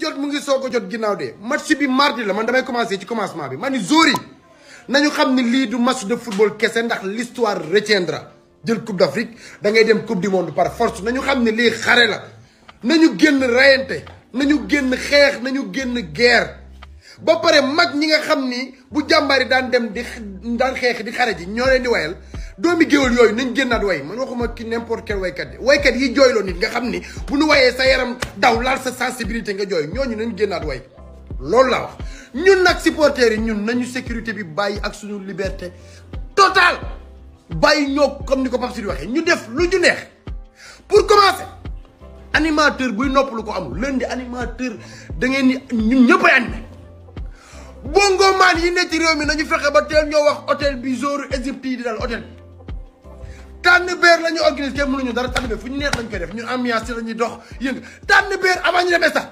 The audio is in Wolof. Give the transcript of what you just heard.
jot mu ngi soog a jot ginnaaw de match bi mardi la man damay commencer ci commencement bi ma ni zori nañu xam ni lii du match de football kese ndax l'histoire retiendra jël coupe d'Afrique da ngay dem coupe du monde par force nañu xam ne lii xare la nañu génn rayante nañu génn xeex nañu génn guerre ba pare mag ñi nga xam ni bu jàmbaari daan dem di daan xeex di xare ji ñoo leen di wayal doomi géwél yooyu nañ génnaat way man waxuma ki n'importe quel waykat yi jooyloo nit nga xam ni bu nu wayee sa yaram daw laal sa sensibilité nga jooy ñooñu nañ génnaat way loolu laa wax ñun nag supporters yi ñun nañu sécurité bi bàyyi ak suñu liberté totale bàyyi ñoo comme ni ko Pape Sidi waxee ñu def lu ñu neex pour commencer animateur buy noppalu ko amul lundi animateur da ngeen ni ñun ñëpp ay animé bongo maan yi ne ci réew mi nañu fexe ba teel ñoo wax hôtel bi jour égyptien yi di dal hôtel bi tànn beer la ñu organisé kenn mënuñu dara tànn beer fu ñu neex lañ koy def ñun ambiance la ñuy dox yëngu tànn beer avant ñu dem stade